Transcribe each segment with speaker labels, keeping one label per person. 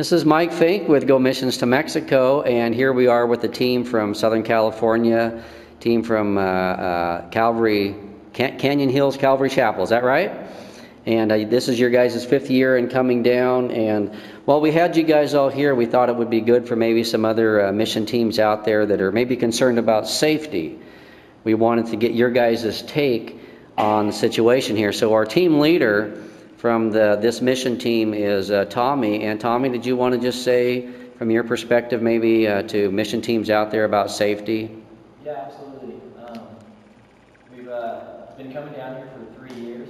Speaker 1: This is Mike Fink with Go Missions to Mexico, and here we are with the team from Southern California, team from Calvary, Canyon Hills Calvary Chapel. Is that right? And this is your guys' 5th year in coming down. And while we had you guys all here, we thought it would be good for maybe some other mission teams out there that are maybe concerned about safety. We wanted to get your guys' take on the situation here. So our team leader from this mission team is Tommy. And Tommy, did you want to just say, from your perspective, maybe to mission teams out there about safety?
Speaker 2: Yeah, absolutely. We've been coming down here for 3 years.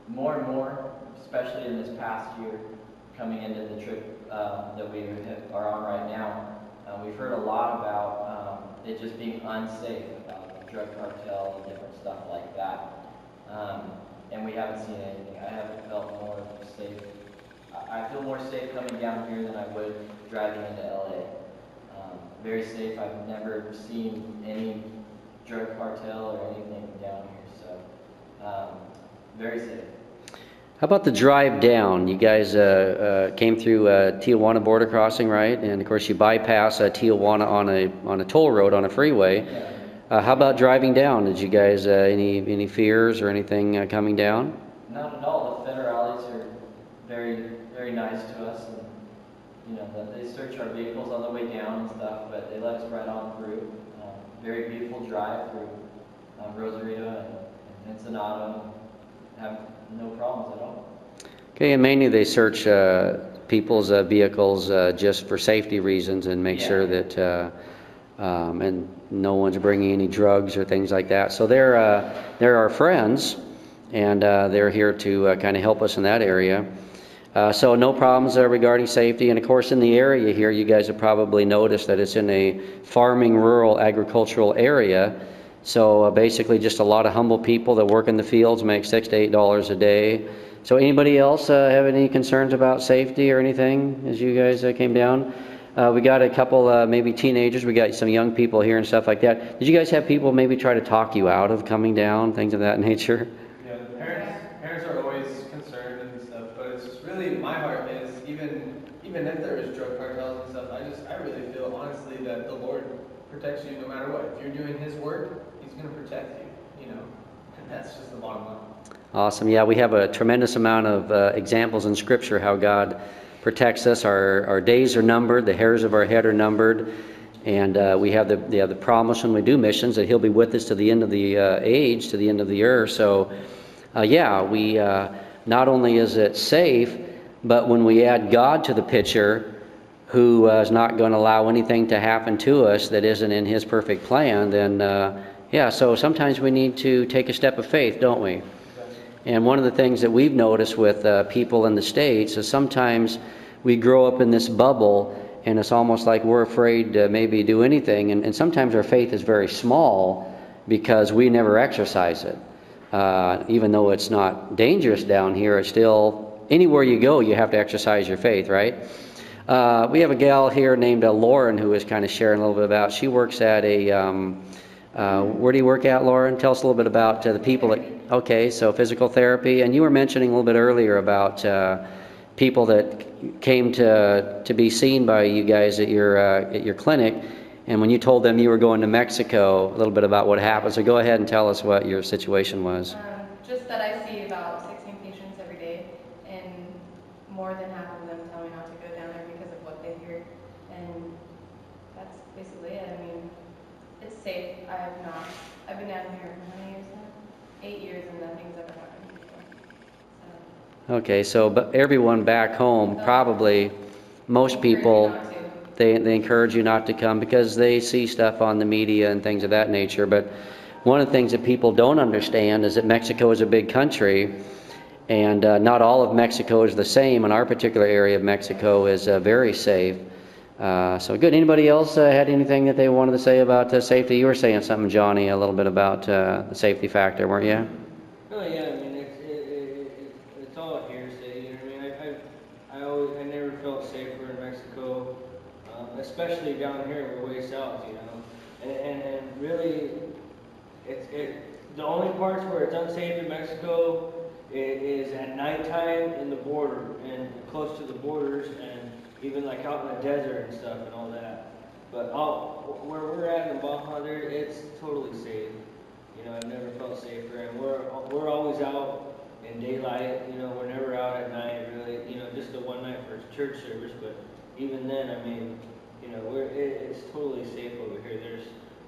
Speaker 2: More and more, especially in this past year, coming into the trip that we are on right now, we've heard a lot about it just being unsafe, about the drug cartel and different stuff like that. And we haven't seen anything. I haven't felt more safe. I feel more safe coming down here than I would driving into LA. Very safe. I've never seen any drug cartel or anything down here, so very safe.
Speaker 1: How about the drive down? You guys came through Tijuana border crossing, right? And of course you bypass Tijuana on a toll road, on a freeway.
Speaker 2: Yeah.
Speaker 1: How about driving down? Did you guys any fears or anything coming down?
Speaker 2: Not at all. The federales are very, very nice to us, and you know they search our vehicles on the way down and stuff, but they let us right on through. Very beautiful drive through Rosarito and Ensenada. Have no problems at all.
Speaker 1: Okay, and mainly they search people's vehicles just for safety reasons and make sure that and no one's bringing any drugs or things like that. So they're our friends, and they're here to kind of help us in that area. So no problems regarding safety. And of course in the area here, you guys have probably noticed that it's in a farming, rural, agricultural area. So basically just a lot of humble people that work in the fields, make $6 to $8 a day. So anybody else have any concerns about safety or anything as you guys came down? We got a couple maybe teenagers, we got some young people here and stuff like that. Did you guys have people maybe try to talk you out of coming down, things of that nature?
Speaker 3: Yeah, the parents are always concerned and stuff, but it's just really, my heart is, even if there is drug cartels and stuff, I really feel honestly that the Lord protects you no matter what. If you're doing His work, He's going to protect you, and that's just the bottom line.
Speaker 1: Awesome. Yeah, we have a tremendous amount of examples in Scripture how God protects us. Our days are numbered, the hairs of our head are numbered, and we have the promise when we do missions that He'll be with us to the end of the age, to the end of the earth. So, we not only is it safe, but when we add God to the picture, who is not going to allow anything to happen to us that isn't in His perfect plan, then so sometimes we need to take a step of faith, don't we? And one of the things that we've noticed with people in the States is sometimes we grow up in this bubble and it's almost like we're afraid to maybe do anything. And sometimes our faith is very small because we never exercise it. Even though it's not dangerous down here, it's still, anywhere you go, you have to exercise your faith, right? We have a gal here named Lauren who is kind of sharing a little bit about, she works at a, where do you work at, Lauren? Tell us a little bit about the people that, okay, so physical therapy. And you were mentioning a little bit earlier about people that came to be seen by you guys at your clinic. And when you told them you were going to Mexico, a little bit about what happened. So go ahead and tell us what your situation was.
Speaker 4: Just that I see about 16 patients every day, and more than half of them tell me not to go down there because of what they hear. And that's basically it. I mean, it's safe. I've been down here for how many years now? 8 years, and nothing's ever happened before. So.
Speaker 1: Okay, so but everyone back home, probably most people, they encourage you not to come because they see stuff on the media and things of that nature. But one of the things that people don't understand is that Mexico is a big country, and not all of Mexico is the same. And our particular area of Mexico is very safe. So good. Anybody else had anything that they wanted to say about safety? You were saying something, Johnny, a little bit about the safety factor, weren't you?
Speaker 5: Oh yeah, I mean it's all hearsay. You know what I mean? I never felt safer in Mexico, especially down here way south. You know, and really, the only parts where it's unsafe in Mexico it is at nighttime in the border and close to the borders and even like out in the desert and stuff and all that. But where we're at in Baja, there it's totally safe. You know, I've never felt safer, and we're always out in daylight. You know, we're never out at night really. You know, just the one night for church service, but even then, I mean, you know, it's totally safe over here. There's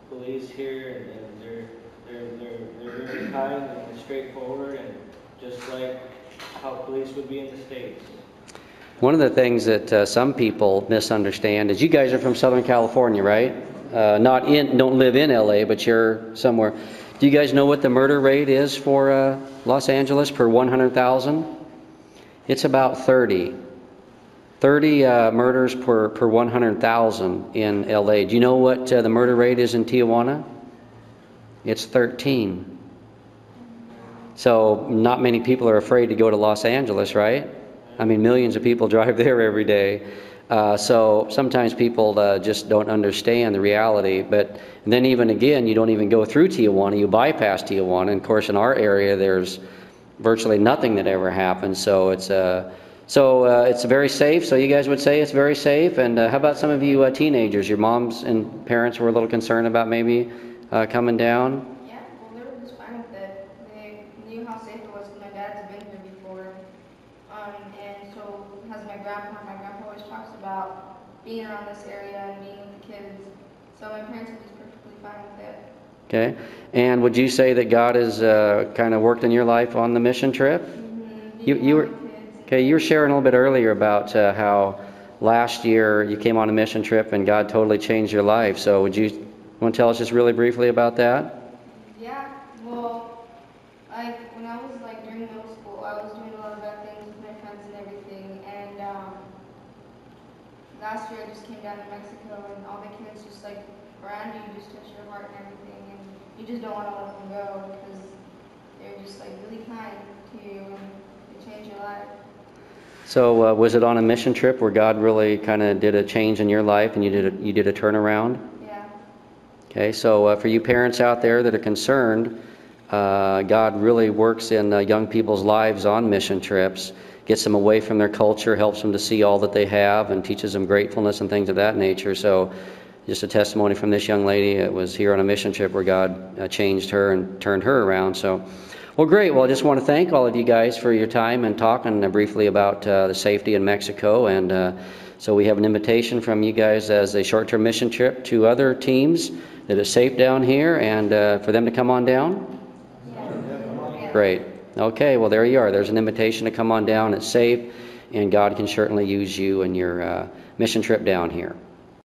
Speaker 5: police here, and they're very kind and straightforward, and just like how police would be in the States.
Speaker 1: One of the things that some people misunderstand is you guys are from Southern California, right? Don't live in LA, but you're somewhere. Do you guys know what the murder rate is for Los Angeles per 100,000? It's about 30. 30 murders per 100,000 in LA. Do you know what the murder rate is in Tijuana? It's 13. So not many people are afraid to go to Los Angeles, right? I mean, millions of people drive there every day. So sometimes people just don't understand the reality. But then even again, you don't even go through Tijuana. You bypass Tijuana. And of course, in our area, there's virtually nothing that ever happens. So it's very safe. So you guys would say it's very safe. And how about some of you teenagers? Your moms and parents were a little concerned about maybe coming down?
Speaker 6: Yeah, well, they were just fine with it. They knew how safe it was because my dad's been here before. And so has my grandpa. My grandpa always talks about being around this area and being with the kids. So my parents are just perfectly fine with it.
Speaker 1: Okay. And would you say that God has kind of worked in your life on the mission trip?
Speaker 6: Mm-hmm.
Speaker 1: You were okay. You were sharing a little bit earlier about how last year you came on a mission trip and God totally changed your life. So would you want to tell us just really briefly about that?
Speaker 6: Yeah. Well, like when I was like during middle school, I was doing a lot of bad things with my friends and everything. And last year I just came down to Mexico, and all the kids just like around you just touch your heart and everything, and you just don't want to let them go because they're just like really kind to you and they change your life.
Speaker 1: So was it on a mission trip where God really kind of did a change in your life and you did a turnaround?
Speaker 6: Yeah.
Speaker 1: Okay, so for you parents out there that are concerned, God really works in young people's lives on mission trips, gets them away from their culture, helps them to see all that they have, and teaches them gratefulness and things of that nature. So just a testimony from this young lady. It was here on a mission trip where God changed her and turned her around. So, well, great. Well, I just want to thank all of you guys for your time and talking briefly about the safety in Mexico. And so we have an invitation from you guys as a short-term mission trip to other teams that is safe down here, and for them to come on down?
Speaker 6: Yeah.
Speaker 1: Great. Okay, well, there you are. There's an invitation to come on down. It's safe, and God can certainly use you in your mission trip down here.